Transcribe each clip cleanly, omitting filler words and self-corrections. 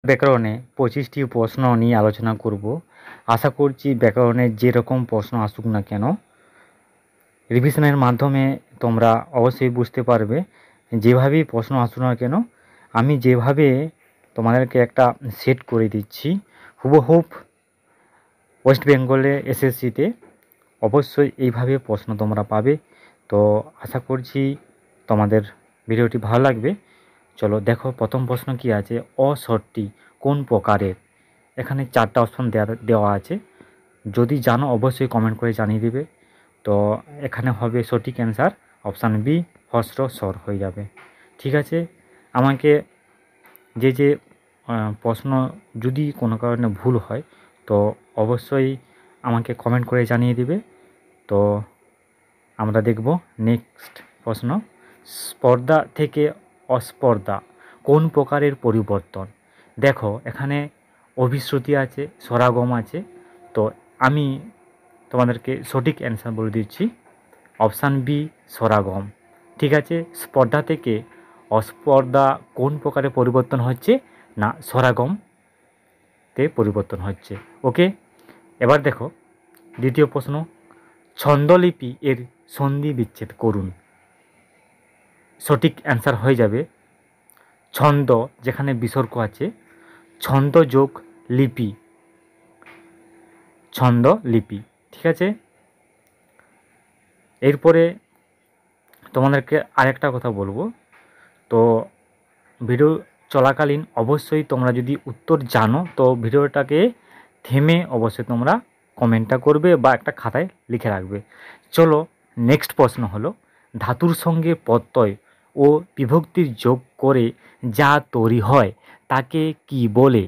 ব্যাকরণে 25টি প্রশ্ন নিয়ে আলোচনা করব। আশা করছি ব্যাকরণের যেরকম প্রশ্ন আসুক না কেন রিভিশনের মাধ্যমে তোমরা অবশ্যই বুঝতে পারবে। যেভাবেই প্রশ্ন আসুক না কেন আমি যেভাবে তোমাদেরকে একটা সেট করে দিচ্ছি হুবহুব ওয়েস্ট বেঙ্গলে এসএসসিতে অবশ্যই এইভাবে প্রশ্ন তোমরা পাবে। তো আশা করছি তোমাদের ভিডিওটি ভালো লাগবে। চলো দেখো প্রথম প্রশ্ন কি আছে, অসরটি কোন প্রকারের। এখানে 4টা অপশন দেওয়া আছে, যদি জানো অবশ্যই কমেন্ট করে জানিয়ে দিবে। তো এখানে হবে সঠিক অ্যান্সার অপশান বি, হস্র স্বর হয়ে যাবে। ঠিক আছে, আমাকে যে প্রশ্ন যদি কোনো কারণে ভুল হয় তো অবশ্যই আমাকে কমেন্ট করে জানিয়ে দিবে। তো আমরা দেখব নেক্সট প্রশ্ন, স্পর্ধা থেকে অস্পর্ধা কোন প্রকারের পরিবর্তন। দেখো এখানে অভিশ্রুতি আছে, স্বরাগম আছে। তো আমি তোমাদেরকে সঠিক অ্যান্সার বলে দিচ্ছি অপশান বি, স্বরাগম। ঠিক আছে, স্পর্ধা থেকে অস্পর্ধা কোন প্রকারে পরিবর্তন হচ্ছে না স্বরাগমতে পরিবর্তন হচ্ছে। ওকে, এবার দেখো দ্বিতীয় প্রশ্ন, ছন্দলিপি এর সন্ধি বিচ্ছেদ করুন। সঠিক অ্যান্সার হয়ে যাবে ছন্দ, যেখানে বিসর্গ আছে, ছন্দ যোগ লিপি, ছন্দ লিপি। ঠিক আছে, এরপরে তোমাদেরকে আরেকটা কথা বলবো। তো ভিডিও চলাকালীন অবশ্যই তোমরা যদি উত্তর জানো তো ভিডিওটাকে থেমে অবশ্যই তোমরা কমেন্টটা করবে বা একটা খাতায় লিখে রাখবে। চলো নেক্সট প্রশ্ন হলো, ধাতুর সঙ্গে প্রত্যয় ও বিভক্তির যোগ করে যা তৈরি হয় তাকে কি বলে।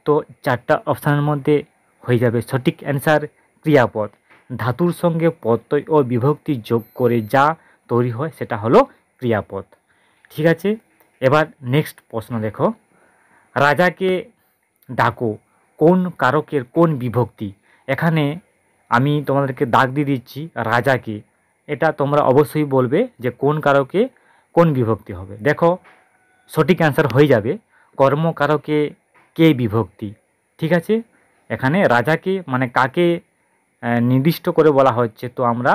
তো 4টা অপশানের মধ্যে হয়ে যাবে সঠিক অ্যান্সার ক্রিয়াপদ। ধাতুর সঙ্গে প্রত্যয় ও বিভক্তি যোগ করে যা তৈরি হয় সেটা হলো ক্রিয়াপদ। ঠিক আছে, এবার নেক্সট প্রশ্ন দেখো, রাজাকে ডাকো কোন কারকের কোন বিভক্তি। এখানে আমি তোমাদেরকে দাগ দিয়ে দিচ্ছি রাজাকে, এটা তোমরা অবশ্যই বলবে যে কোন কারকে কোন বিভক্তি হবে। দেখো সঠিক অ্যান্সার হয়ে যাবে কর্মকারকে কে বিভক্তি। ঠিক আছে, এখানে রাজাকে মানে কাকে নির্দিষ্ট করে বলা হচ্ছে, তো আমরা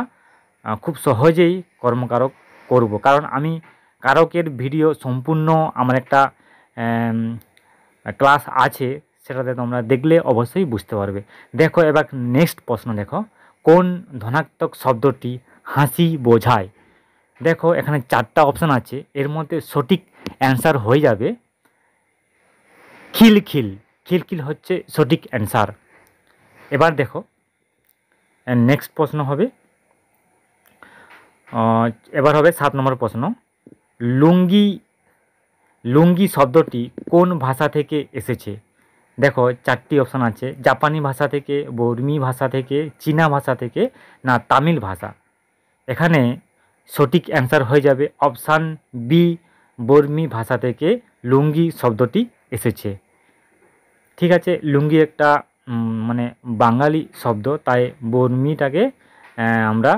খুব সহজেই কর্মকারক করব, কারণ আমি কারকের ভিডিও সম্পূর্ণ আমার একটা ক্লাস আছে, সেটাতে তোমরা দেখলে অবশ্যই বুঝতে পারবে। দেখো এবার নেক্সট প্রশ্ন দেখো, কোন ধনাত্মক শব্দটি হাসি বোঝায়। দেখো এখানে 4টা অপশান আছে, এর মধ্যে সঠিক অ্যান্সার হয়ে যাবে খিলখিল। খিলখিল হচ্ছে সঠিক অ্যান্সার। এবার দেখো নেক্সট প্রশ্ন হবে, এবার হবে 7 নম্বর প্রশ্ন, লুঙ্গি লুঙ্গি শব্দটি কোন ভাষা থেকে এসেছে। দেখো 4টি অপশান আছে, জাপানি ভাষা থেকে, বর্মী ভাষা থেকে, চীনা ভাষা থেকে, না তামিল ভাষা। এখানে সঠিক অ্যান্সার হয়ে যাবে অপশান বি, বর্মী ভাষা থেকে লুঙ্গি শব্দটি এসেছে। ঠিক আছে, লুঙ্গি একটা মানে বাঙালি শব্দ, তাই বর্মীটাকে আমরা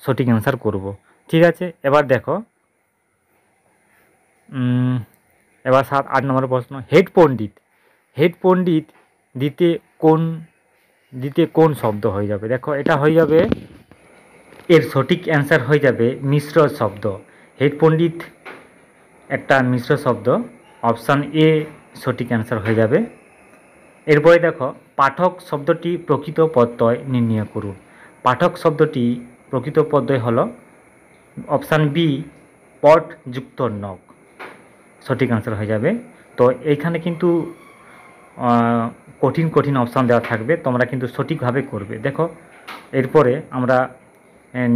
সঠিক অ্যান্সার করব। ঠিক আছে, এবার দেখো এবার 7-8 নম্বর প্রশ্ন, হেড পণ্ডিত দিতে কোন শব্দ হয়ে যাবে। দেখো এটা হয়ে যাবে, এর সঠিক অ্যান্সার হয়ে যাবে মিশ্র শব্দ। হেড পণ্ডিত একটা মিশ্র শব্দ, অপশান এ সঠিক অ্যান্সার হয়ে যাবে। এরপরে দেখো পাঠক শব্দটি প্রকৃত প্রত্যয় নির্ণয় করুন। পাঠক শব্দটি প্রকৃত প্রত্যয় হলো অপশান বি, পট যুক্ত নক, সঠিক অ্যান্সার হয়ে যাবে। তো এইখানে কিন্তু কঠিন অপশান দেওয়া থাকবে, তোমরা কিন্তু সঠিকভাবে করবে। দেখো এরপরে আমরা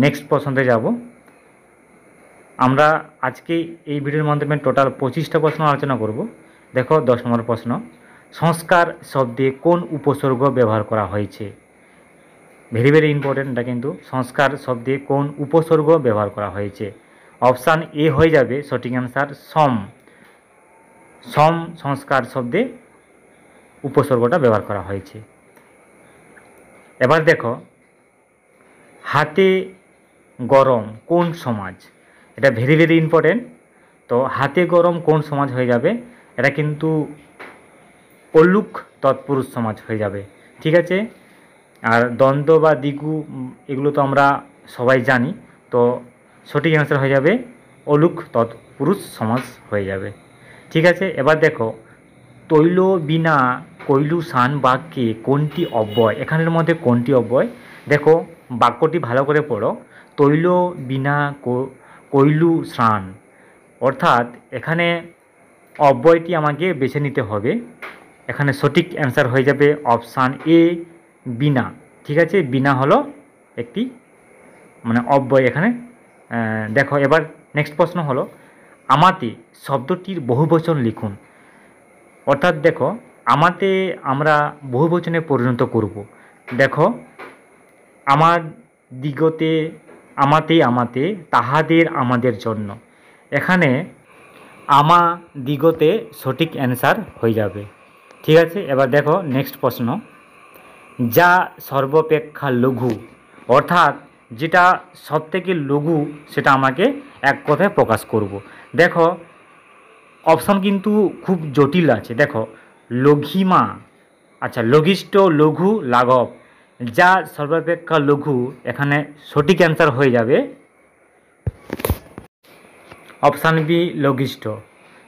নেক্সট প্রশ্নে যাব। আমরা আজকে এই ভিডিওর মাধ্যমে টোটাল 25টা প্রশ্ন আলোচনা করব। দেখো 10 নম্বর প্রশ্ন, সংস্কার শব্দে কোন উপসর্গ ব্যবহার করা হয়েছে। ভেরি ইম্পর্টেন্ট এটা কিন্তু, সংস্কার শব্দে কোন উপসর্গ ব্যবহার করা হয়েছে। অপশান এ হয়ে যাবে সঠিক অ্যান্সার সম। সম সংস্কার শব্দে উপসর্গটা ব্যবহার করা হয়েছে। এবার দেখো হাতে গরম কোন সমাজ, এটা ভেরি ইম্পর্টেন্ট। তো হাতে গরম কোন সমাজ হয়ে যাবে, এটা কিন্তু অলুক তৎপুরুষ সমাজ হয়ে যাবে। ঠিক আছে, আর দ্বন্দ্ব বা দ্বিগু এগুলো তো আমরা সবাই জানি। তো সঠিক অ্যান্সার হয়ে যাবে অলুক তৎপুরুষ সমাজ হয়ে যাবে। ঠিক আছে, এবার দেখো তৈল বিনা কৈলু সান বাক্যে কোনটি অব্যয়, এখানের মধ্যে কোনটি অব্যয়? দেখো বাক্যটি ভালো করে পড়ো। তৈল বিনা কৈলু স্নান, অর্থাৎ এখানে অব্যয়টি আমাকে বেছে নিতে হবে। এখানে সঠিক অ্যান্সার হয়ে যাবে অপশান এ বিনা। ঠিক আছে, বিনা হলো একটি মানে অব্যয় এখানে। দেখো এবার নেক্সট প্রশ্ন হলো আমাতে শব্দটির বহুবচন লিখুন। অর্থাৎ দেখো আমাতে আমরা বহুবচনে পরিণত করব। দেখো আমার দিগতে, আমাতে আমাতে, তাহাদের আমাদের জন্য, এখানে আমা দিগতে সঠিক অ্যান্সার হয়ে যাবে। ঠিক আছে, এবার দেখো নেক্সট প্রশ্ন, যা সর্বাপেক্ষা লঘু, অর্থাৎ যেটা সবথেকে লঘু সেটা আমাকে এক কথায় প্রকাশ করব। দেখো অপশন কিন্তু খুব জটিল আছে। দেখো লঘিমা, আচ্ছা লঘিষ্ঠ, লঘু, লাঘব, যা সর্বাপেক্ষা লঘু, এখানে সঠিক অ্যান্সার হয়ে যাবে অপশান বি লঘিষ্ঠ।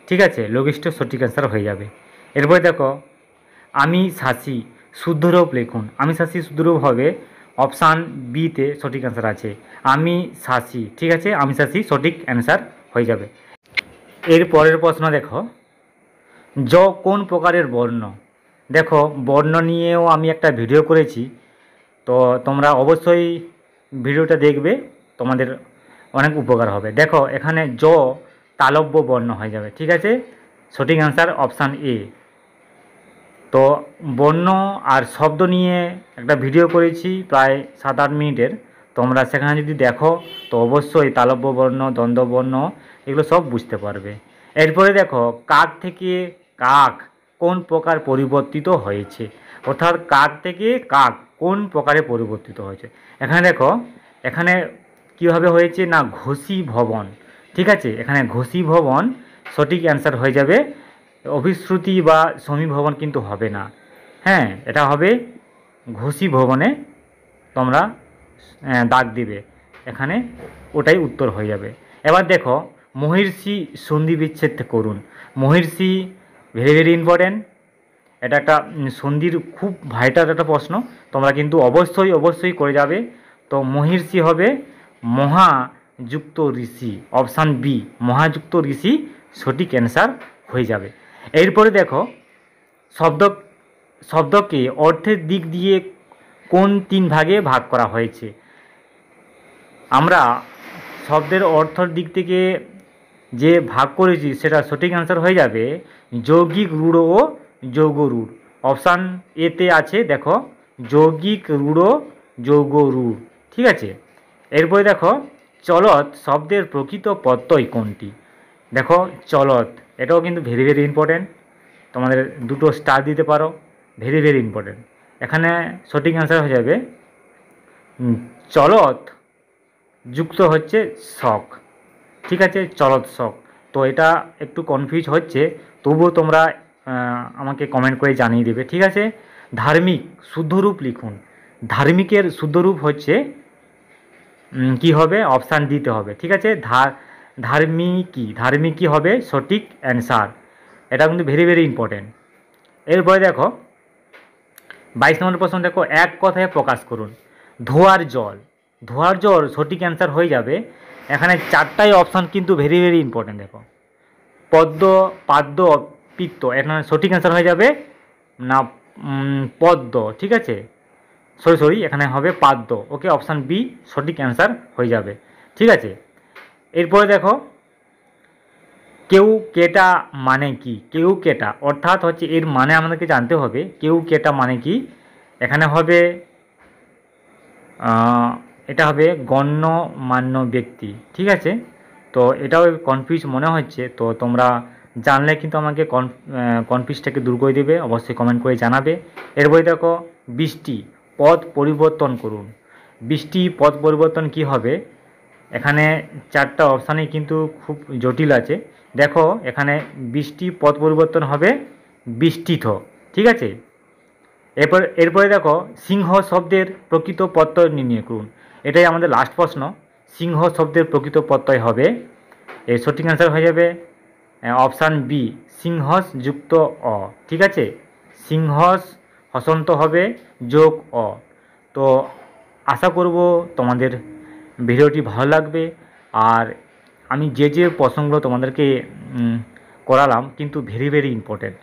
ঠিক আছে, লঘিষ্ঠ সঠিক অ্যান্সার হয়ে যাবে। এরপরে দেখো আমি শাসি শুদ্ধরূপ লিখুন। আমি শাসি শুদ্ধরূপ হবে অপশান বিতে সঠিক অ্যান্সার আছে আমি শাসি। ঠিক আছে, আমি শাসি সঠিক অ্যান্সার হয়ে যাবে। এর পরের প্রশ্ন দেখো জ কোন প্রকারের বর্ণ। দেখো বর্ণ নিয়েও আমি একটা ভিডিও করেছি, তো তোমরা অবশ্যই ভিডিওটা দেখবে, তোমাদের অনেক উপকার হবে। দেখো এখানে জ তালব্য বর্ণ হয়ে যাবে। ঠিক আছে, সঠিক অ্যান্সার অপশান এ। তো বর্ণ আর শব্দ নিয়ে একটা ভিডিও করেছি প্রায় 7-8 মিনিটের, তোমরা সেখানে যদি দেখো তো অবশ্যই তালব্য বর্ণ, দ্বন্দ্ব বর্ণ এগুলো সব বুঝতে পারবে। এরপরে দেখো কাক থেকে কাক কোন প্রকার পরিবর্তিত হয়েছে, অর্থাৎ কাক থেকে কাক কোন প্রকারে পরিবর্তিত হয়েছে। এখানে দেখো এখানে কীভাবে হয়েছে না ঘোষী ভবন। ঠিক আছে, এখানে ঘোষী ভবন সঠিক অ্যান্সার হয়ে যাবে। অভিশ্রুতি বা সমীভবন কিন্তু হবে না। হ্যাঁ, এটা হবে ঘোষী ভবনে, তোমরা দাগ দিবে এখানে, ওটাই উত্তর হয়ে যাবে। এবার দেখো মহিষী সন্ধি বিচ্ছেদ করুন। মহিষী ভেরি ভেরি ইম্পর্টেন্ট, এটা একটা সন্ধির খুব ভাইটাল একটা প্রশ্ন, তোমরা কিন্তু অবশ্যই অবশ্যই করে যাবে। তো মহিষী হবে মহাযুক্ত ঋষি, অপশান বি মহাযুক্ত ঋষি সঠিক অ্যান্সার হয়ে যাবে। এরপরে দেখো শব্দকে অর্থের দিক দিয়ে কোন 3 ভাগে ভাগ করা হয়েছে। আমরা শব্দের অর্থের দিক থেকে যে ভাগ করেছি সেটা সঠিক অ্যান্সার হয়ে যাবে যৌগিক রূঢ় ও যৌগ রূঢ়। অপশান এতে আছে দেখো যৌগিক রূঢ়, যৌগ রূঢ়। ঠিক আছে, এরপরে দেখো চলত শব্দের প্রকৃত প্রত্যয় কোনটি। দেখো চলত, এটাও কিন্তু ভেরি ভেরি ইম্পর্টেন্ট, তোমাদের 2টো স্টার দিতে পারো, ভেরি ভেরি ইম্পর্টেন্ট। এখানে সঠিক অ্যান্সার হয়ে যাবে চলত যুক্ত হচ্ছে শখ। ঠিক আছে, চলত শখ। তো এটা একটু কনফিউজ হচ্ছে, তবুও তোমরা আমাকে কমেন্ট করে জানিয়ে দেবে। ঠিক আছে, ধার্মিক শুদ্ধরূপ লিখুন। ধার্মিকের শুদ্ধরূপ হচ্ছে কি হবে, অপশান দিতে হবে। ঠিক আছে, ধার্মিকই হবে সঠিক অ্যান্সার। এটা কিন্তু ভেরি ভেরি ইম্পর্টেন্ট। এরপরে দেখো 22 নম্বর প্রশ্ন দেখো এক কথায় প্রকাশ করুন। ধোয়ার জল, ধোয়ার জল সঠিক অ্যান্সার হয়ে যাবে। এখানে 4টাই অপশান কিন্তু ভেরি ভেরি ইম্পর্টেন্ট। দেখো পদ্ম, পাদ্য, পিত্ত, এখানে সঠিক অ্যান্সার হয়ে যাবে না পদ্ম। ঠিক আছে, সরি এখানে হবে পাদ্য। ওকে, অপশান বি সঠিক অ্যান্সার হয়ে যাবে। ঠিক আছে, এরপরে দেখো কেউ কেটা মানে কি। কেউ কেটা অর্থাৎ হচ্ছে এর মানে আমাদেরকে জানতে হবে কেউ কেটা মানে কি। এখানে হবে এটা হবে গণ্যমান্য ব্যক্তি। ঠিক আছে, তো এটাও কনফিউজ মনে হচ্ছে, তো তোমরা জানলে কিন্তু আমাকে কনফিউজটাকে দূর করে দেবে, অবশ্যই কমেন্ট করে জানাবে। এরপরে দেখো বৃষ্টি পদ পরিবর্তন করুন। বৃষ্টি পদ পরিবর্তন কি হবে, এখানে 4টা অপশানই কিন্তু খুব জটিল আছে। দেখো এখানে বৃষ্টি পদ পরিবর্তন হবে বৃষ্টিথ। ঠিক আছে। এরপরে দেখো, সিংহ শব্দের প্রকৃত প্রত্যয় নির্ণয় করুন। এটাই আমাদের লাস্ট প্রশ্ন। সিংহ শব্দের প্রকৃত প্রত্যয় হবে, এর সঠিক অ্যান্সার হয়ে যাবে অপশান বি, সিংহস যুক্ত অ। ঠিক আছে, সিংহস হসন্ত হবে যোগ অ। তো আশা করব তোমাদের ভিডিওটি ভালো লাগবে। আর আমি যে প্রশ্নগুলো তোমাদেরকে করালাম কিন্তু ভেরি ভেরি ইম্পর্টেন্ট।